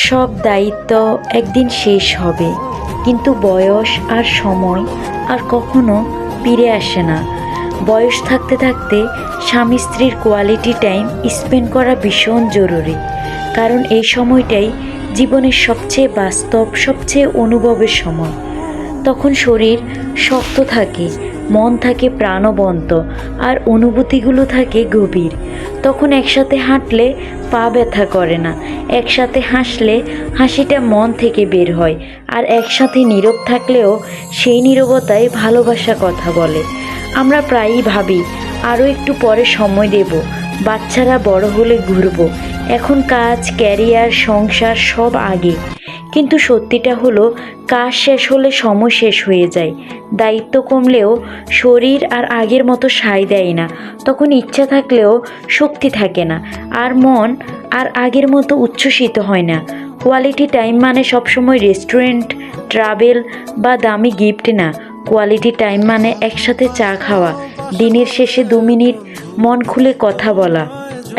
সব দায়িত্ব একদিন শেষ হবে, কিন্তু বয়স আর সময় আর কখনো ফিরে আসে না। বয়স থাকতে থাকতে স্বামী স্ত্রীর কোয়ালিটি টাইম স্পেন্ড করা ভীষণ জরুরি, কারণ এই সময়টাই জীবনের সবচেয়ে বাস্তব, সবচেয়ে অনুভবের সময়। তখন শরীর শক্ত থাকে, মন থাকে প্রাণবন্ত, আর অনুভূতিগুলো থাকে গভীর। তখন একসাথে হাঁটলে পা ব্যথা করে না, একসাথে হাসলে হাসিটা মন থেকে বের হয়, আর একসাথে নীরব থাকলেও সেই নীরবতায় ভালোবাসা কথা বলে। আমরা প্রায়ই ভাবি আরও একটু পরে সময় দেব, বাচ্চারা বড় হলে ঘুরবো, এখন কাজ, ক্যারিয়ার, সংসার সব আগে। কিন্তু সত্যিটা হলো, কাজ শেষ হলে সময় শেষ হয়ে যায়। দায়িত্ব কমলেও শরীর আর আগের মতো সায় দেয় না। তখন ইচ্ছা থাকলেও শক্তি থাকে না, আর মন আর আগের মতো উচ্ছ্বসিত হয় না। কোয়ালিটি টাইম মানে সবসময় রেস্টুরেন্ট, ট্রাভেল বা দামি গিফট না। কোয়ালিটি টাইম মানে একসাথে চা খাওয়া, দিনের শেষে 2 মিনিট মন খুলে কথা বলা,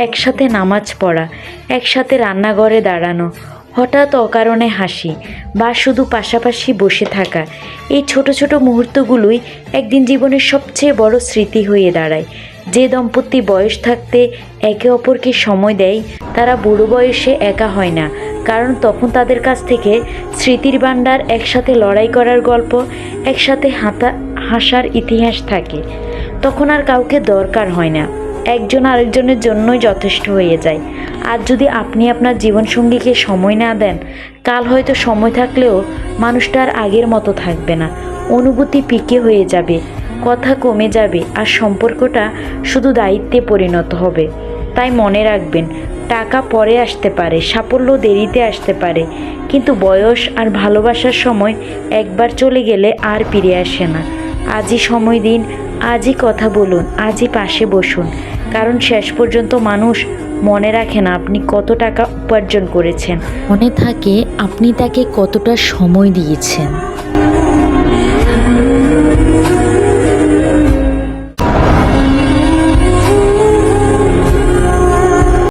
একসাথে নামাজ পড়া, একসাথে রান্নাঘরে দাঁড়ানো, হঠাৎ অকারণে হাসি, বা শুধু পাশাপাশি বসে থাকা। এই ছোট ছোট মুহূর্তগুলোই একদিন জীবনের সবচেয়ে বড় স্মৃতি হয়ে দাঁড়ায়। যে দম্পতি বয়স থাকতে একে অপরকে সময় দেয়, তারা বুড়ো বয়সে একা হয় না, কারণ তখন তাদের কাছ থেকে স্মৃতির ভাণ্ডার, একসাথে লড়াই করার গল্প, একসাথে হাসার ইতিহাস থাকে। তখন আর কাউকে দরকার হয় না, একজন আরেকজনের জন্যই যথেষ্ট হয়ে যায়। আর যদি আপনি আপনার জীবনসঙ্গীকে সময় না দেন, কাল হয়তো সময় থাকলেও মানুষটা আর আগের মতো থাকবে না। অনুভূতি ফিকে হয়ে যাবে, কথা কমে যাবে, আর সম্পর্কটা শুধু দায়িত্বে পরিণত হবে। তাই মনে রাখবেন, টাকা পরে আসতে পারে, সাফল্য দেরিতে আসতে পারে, কিন্তু বয়স আর ভালোবাসার সময় একবার চলে গেলে আর ফিরে আসে না। আজই সময় দিন, আজই কথা বলুন, আজই পাশে বসুন, কারণ শেষ পর্যন্ত মানুষ মনে রাখে না আপনি কত টাকা উপার্জন করেছেন, মনে থাকে আপনি তাকে কতটা সময় দিয়েছেন।